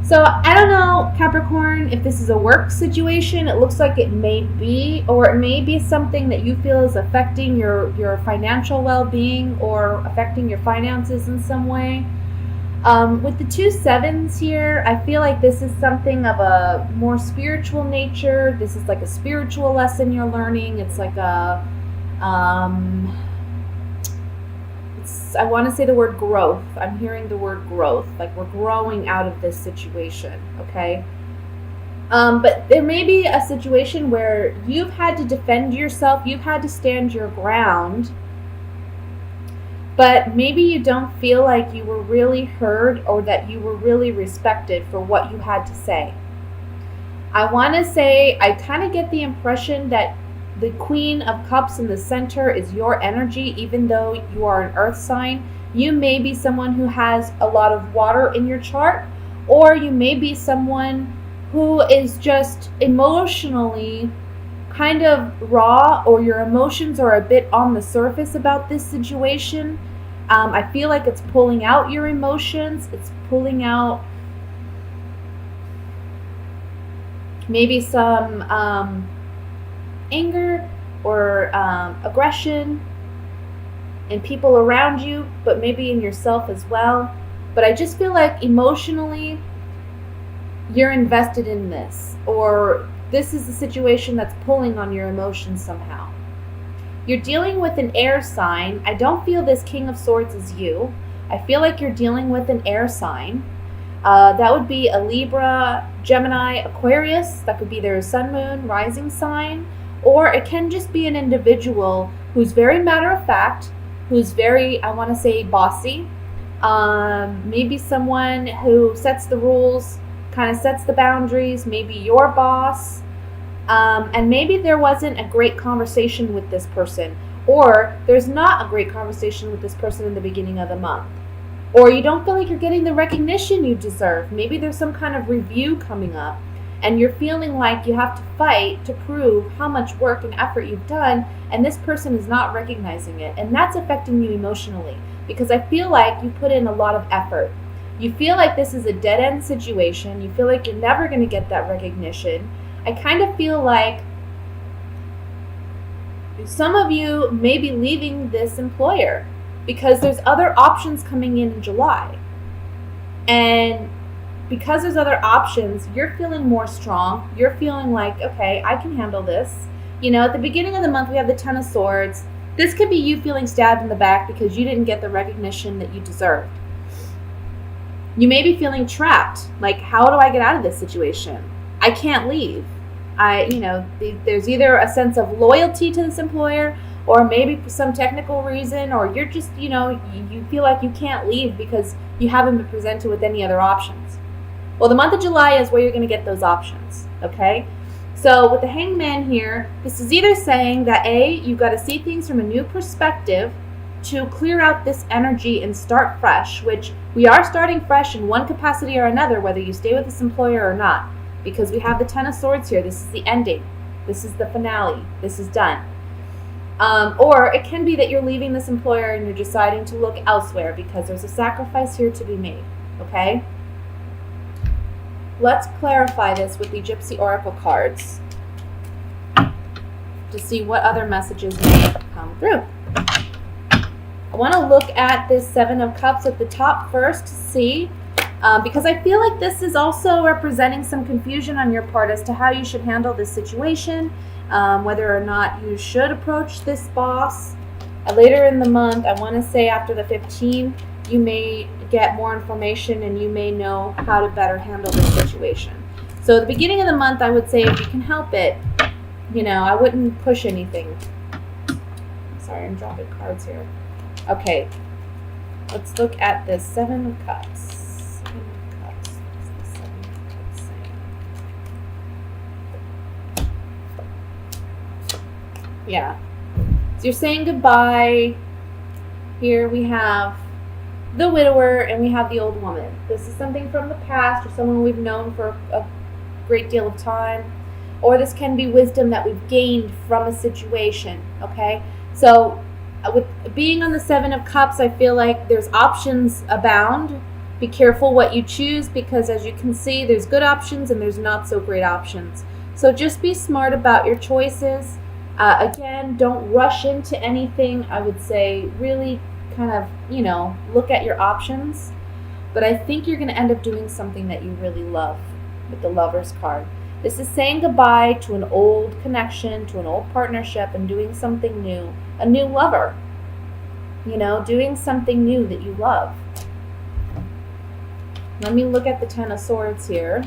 So I don't know, Capricorn, if this is a work situation. It looks like it may be, or it may be something that you feel is affecting your financial well-being or affecting your finances in some way. With the two sevens here, I feel like this is something of a more spiritual nature. This is like a spiritual lesson you're learning. It's like um, I want to say the word growth. I'm hearing the word growth. Like we're growing out of this situation, okay? But there may be a situation where you've had to defend yourself, you've had to stand your ground, but maybe you don't feel like you were really heard or that you were really respected for what you had to say. I want to say, I kind of get the impression that the Queen of Cups in the center is your energy, even though you are an earth sign. You may be someone who has a lot of water in your chart, or you may be someone who is just emotionally kind of raw, or your emotions are a bit on the surface about this situation. I feel like it's pulling out your emotions. It's pulling out maybe some anger or aggression in people around you, but maybe in yourself as well. But I just feel like emotionally you're invested in this, or this is a situation that's pulling on your emotions somehow. You're dealing with an air sign. I don't feel this King of Swords is you. I feel like you're dealing with an air sign. That would be a Libra, Gemini, Aquarius. That could be their sun, moon, rising sign. Or it can just be an individual who's very matter of fact, who's very, I want to say, bossy. Maybe someone who sets the rules, kind of sets the boundaries, maybe your boss. And maybe there wasn't a great conversation with this person, or there's not a great conversation with this person in the beginning of the month, or you don't feel like you're getting the recognition you deserve. Maybe there's some kind of review coming up and you're feeling like you have to fight to prove how much work and effort you've done, and this person is not recognizing it, and that's affecting you emotionally, because I feel like you put in a lot of effort. You feel like this is a dead-end situation. You feel like you're never going to get that recognition. I kind of feel like some of you may be leaving this employer because there's other options coming in July. And because there's other options, you're feeling more strong. You're feeling like, okay, I can handle this. You know, at the beginning of the month, we have the Ten of Swords. This could be you feeling stabbed in the back because you didn't get the recognition that you deserved. You may be feeling trapped. Like, how do I get out of this situation? I can't leave. There's either a sense of loyalty to this employer, or maybe for some technical reason, or you're just, you feel like you can't leave because you haven't been presented with any other options. Well, the month of July is where you're going to get those options, okay? So with the Hangman here, this is either saying that A, you've got to see things from a new perspective to clear out this energy and start fresh, which we are starting fresh in one capacity or another, whether you stay with this employer or not. Because we have the Ten of Swords here. This is the ending. This is the finale. This is done. Or it can be that you're leaving this employer and you're deciding to look elsewhere because there's a sacrifice here to be made. Okay? Let's clarify this with the Gypsy Oracle cards to see what other messages may come through. I want to look at this Seven of Cups at the top first to see. Because I feel like this is also representing some confusion on your part as to how you should handle this situation, whether or not you should approach this boss. Later in the month, I want to say after the 15th, you may get more information and you may know how to better handle this situation. So at the beginning of the month, I would say if you can help it, I wouldn't push anything. Sorry, I'm dropping cards here. Okay, let's look at this Seven of Cups. Yeah. So you're saying goodbye. Here we have the widower and we have the old woman. This is something from the past or someone we've known for a great deal of time. Or this can be wisdom that we've gained from a situation. Okay? So with being on the Seven of Cups, I feel like there's options abound Be careful what you choose, because as you can see, there's good options and there's not so great options. So just be smart about your choices. Again, don't rush into anything. I would say really kind of, look at your options. But I think you're going to end up doing something that you really love with the Lover's card. This is saying goodbye to an old connection, to an old partnership, and doing something new. A new lover. Doing something new that you love. Let me look at the Ten of Swords here.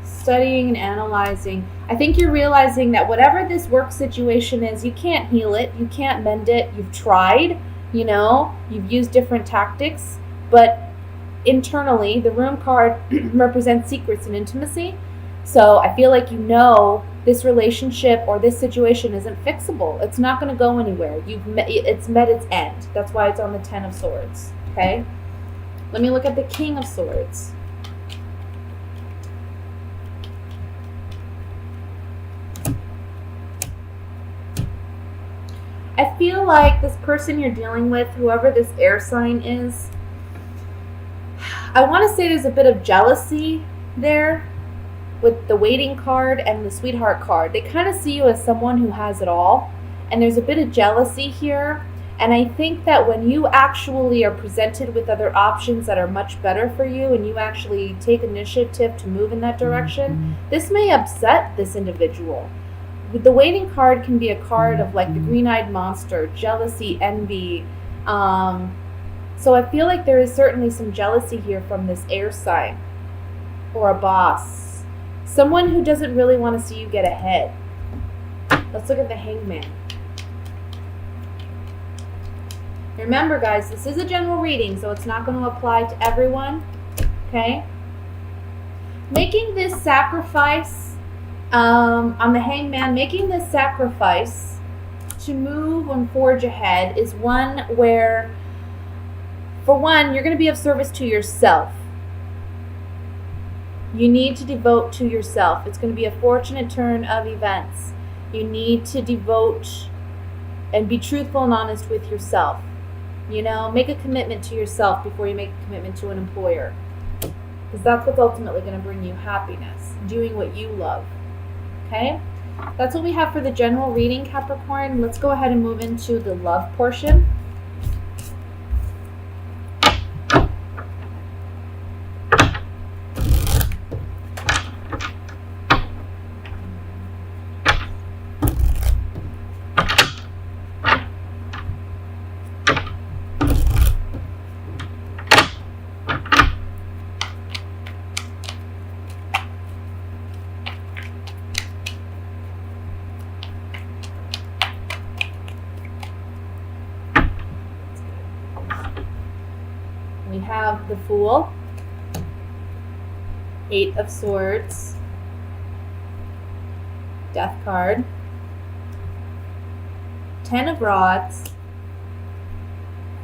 Studying and analyzing. I think you're realizing that whatever this work situation is, you can't heal it. You can't mend it. You've tried, you've used different tactics. But internally, the Room card represents secrets and intimacy. So I feel like this relationship or this situation isn't fixable. It's not going to go anywhere. It's met its end. That's why it's on the Ten of Swords. Okay? Let me look at the King of Swords. I feel like this person you're dealing with, whoever this air sign is, I want to say there's a bit of jealousy there. With the Waiting card and the Sweetheart card, they kind of see you as someone who has it all, and there's a bit of jealousy here. And I think that when you actually are presented with other options that are much better for you, and you actually take initiative to move in that direction, this may upset this individual. The Waiting card can be a card of like the green-eyed monster, jealousy, envy. So I feel like there is certainly some jealousy here from this air sign or a boss. Someone who doesn't really want to see you get ahead. Let's look at the Hangman. Remember, guys, this is a general reading, so it's not going to apply to everyone. Okay? Making this sacrifice, on the Hangman, making this sacrifice to move and forge ahead is one where, for one, you're going to be of service to yourself. You need to devote to yourself. It's going to be a fortunate turn of events. You need to devote and be truthful and honest with yourself. Make a commitment to yourself before you make a commitment to an employer. Because that's what's ultimately going to bring you happiness. Doing what you love. Okay? That's what we have for the general reading, Capricorn. Let's go ahead and move into the love portion. We have the Fool, Eight of Swords, Death card, Ten of Rods,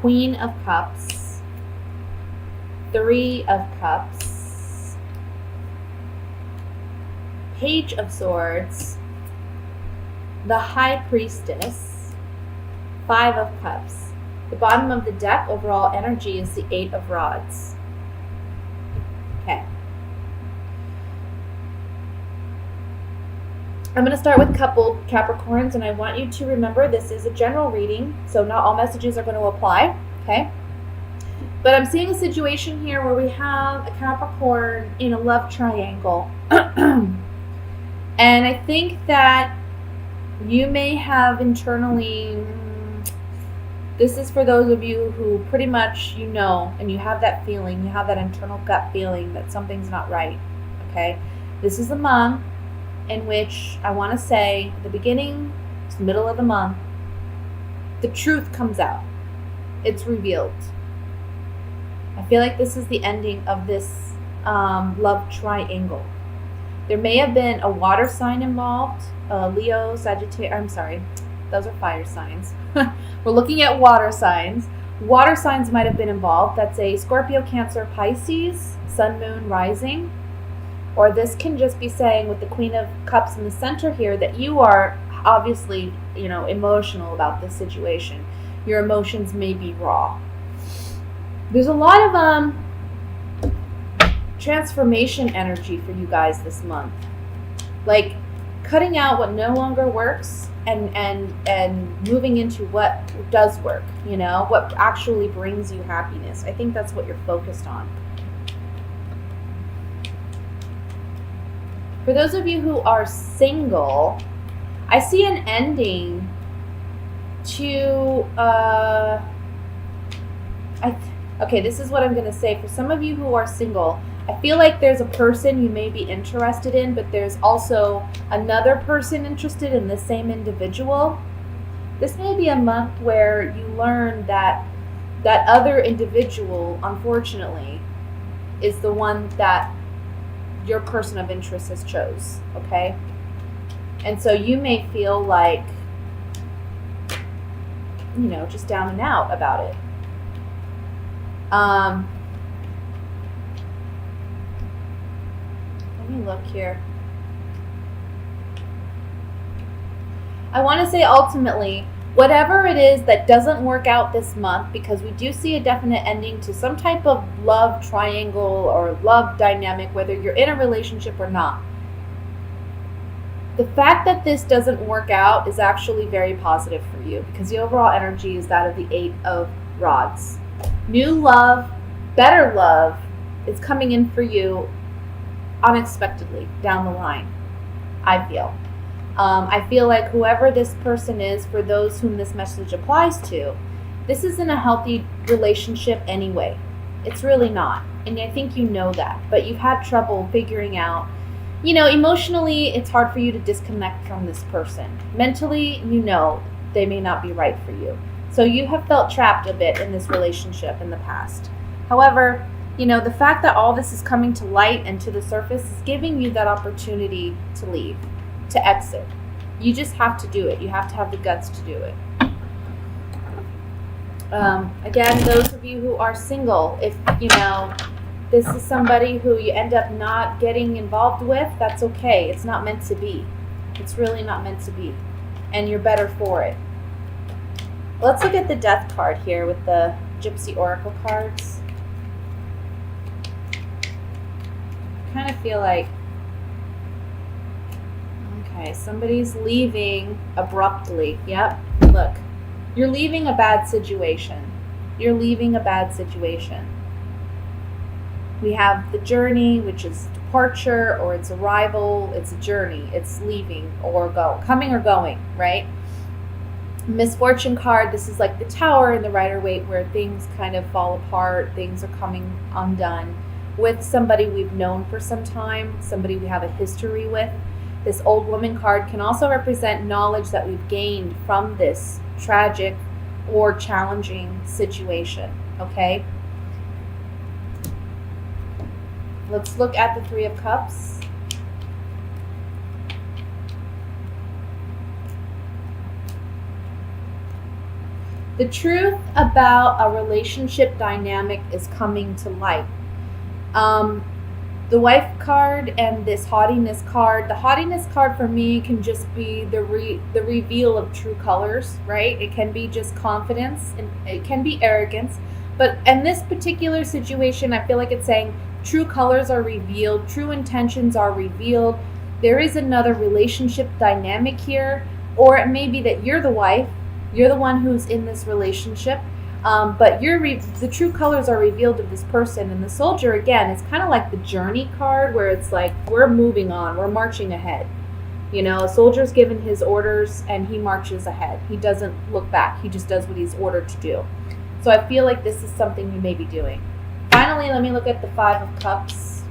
Queen of Cups, Three of Cups, Page of Swords, the High Priestess, Five of Cups. The bottom of the deck, overall energy, is the Eight of Rods. Okay. I'm going to start with coupled Capricorns, and I want you to remember this is a general reading, so not all messages are going to apply, okay? But I'm seeing a situation here where we have a Capricorn in a love triangle. And I think that you may have internally... This is for those of you who pretty much and you have that feeling, you have that internal gut feeling that something's not right, okay? This is a month in which I want to say the beginning to the middle of the month, the truth comes out. It's revealed. I feel like this is the ending of this love triangle. There may have been a water sign involved, Leo, Sagittarius, I'm sorry, those are fire signs. We're looking at water signs. Water signs might have been involved. That's a Scorpio, Cancer, Pisces, Sun, Moon, Rising. Or this can just be saying with the Queen of Cups in the center here that you are obviously, emotional about this situation. Your emotions may be raw. There's a lot of transformation energy for you guys this month. Like cutting out what no longer works and moving into what does work, you know, what actually brings you happiness. I think that's what you're focused on. For those of you who are single, I see an ending to okay, this is what I'm going to say. For some of you who are single, I feel like there's a person you may be interested in, but there's also another person interested in the same individual. This may be a month where you learn that that other individual, unfortunately, is the one that your person of interest has chose, okay? And so you may feel like, you know, just down and out about it. Let me look here. I want to say ultimately, whatever it is that doesn't work out this month, because we do see a definite ending to some type of love triangle or love dynamic, whether you're in a relationship or not. The fact that this doesn't work out is actually very positive for you, because the overall energy is that of the 8 of Rods. New love, better love is coming in for you unexpectedly down the line, I feel. I feel like whoever this person is, for those whom this message applies to, this isn't a healthy relationship anyway. It's really not. And I think you know that. But you've had trouble figuring out, you know, emotionally, it's hard for you to disconnect from this person. Mentally, you know, they may not be right for you. So you have felt trapped a bit in this relationship in the past. However, you know, the fact that all this is coming to light and to the surface is giving you that opportunity to leave, to exit. You just have to do it. You have to have the guts to do it. Again, those of you who are single, if, you know, this is somebody who you end up not getting involved with, that's okay. It's not meant to be. It's really not meant to be. And you're better for it. Let's look at the Death card here with the Gypsy Oracle cards. I kind of feel like, okay, somebody's leaving abruptly. Yep, look. You're leaving a bad situation. You're leaving a bad situation. We have the Journey, which is departure, or it's arrival. It's a journey. It's leaving or coming or going, right? Misfortune card, this is like the Tower in the Rider-Waite, where things kind of fall apart, things are coming undone with somebody we've known for some time, somebody we have a history with. This Old Woman card can also represent knowledge that we've gained from this tragic or challenging situation, okay? Let's look at the Three of Cups. The truth about a relationship dynamic is coming to light. The Wife card and this Haughtiness card. The Haughtiness card for me can just be the reveal of true colors, right? It can be just confidence and it can be arrogance. But in this particular situation, I feel like it's saying true colors are revealed, true intentions are revealed. There is another relationship dynamic here, or it may be that you're the wife. You're the one who's in this relationship, but the true colors are revealed of this person. And the Soldier, again, is kind of like the Journey card, where it's like we're moving on, we're marching ahead. You know, a soldier's given his orders and he marches ahead. He doesn't look back. He just does what he's ordered to do. So I feel like this is something you may be doing. Finally, let me look at the Five of Cups.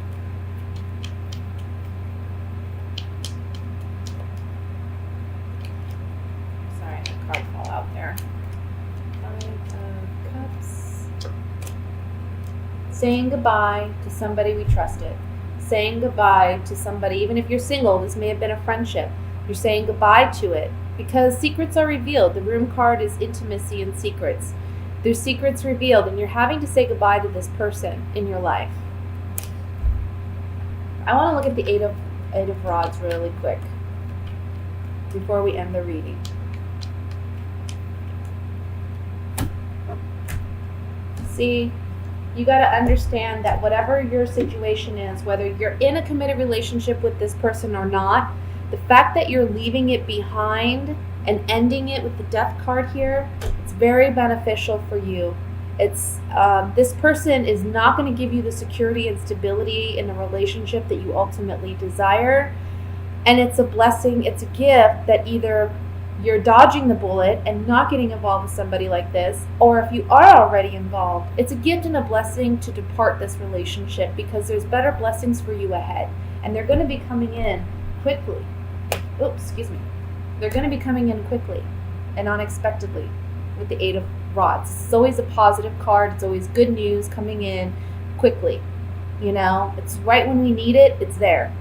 Card fall out there. Five of Cups. Saying goodbye to somebody we trusted. Saying goodbye to somebody, even if you're single, this may have been a friendship. You're saying goodbye to it because secrets are revealed. The Room card is intimacy and secrets. There's secrets revealed, and you're having to say goodbye to this person in your life. I want to look at the Eight of Rods really quick before we end the reading. See, you got to understand that whatever your situation is, whether you're in a committed relationship with this person or not, the fact that you're leaving it behind and ending it with the death card here, it's very beneficial for you. It's this person is not going to give you the security and stability in a relationship that you ultimately desire, and it's a blessing, it's a gift that either you're dodging the bullet and not getting involved with somebody like this, or if you are already involved, it's a gift and a blessing to depart this relationship, because there's better blessings for you ahead, and they're going to be coming in quickly. Oops, excuse me. They're going to be coming in quickly and unexpectedly with the Eight of Rods. It's always a positive card. It's always good news coming in quickly. You know, it's right when we need it, it's there.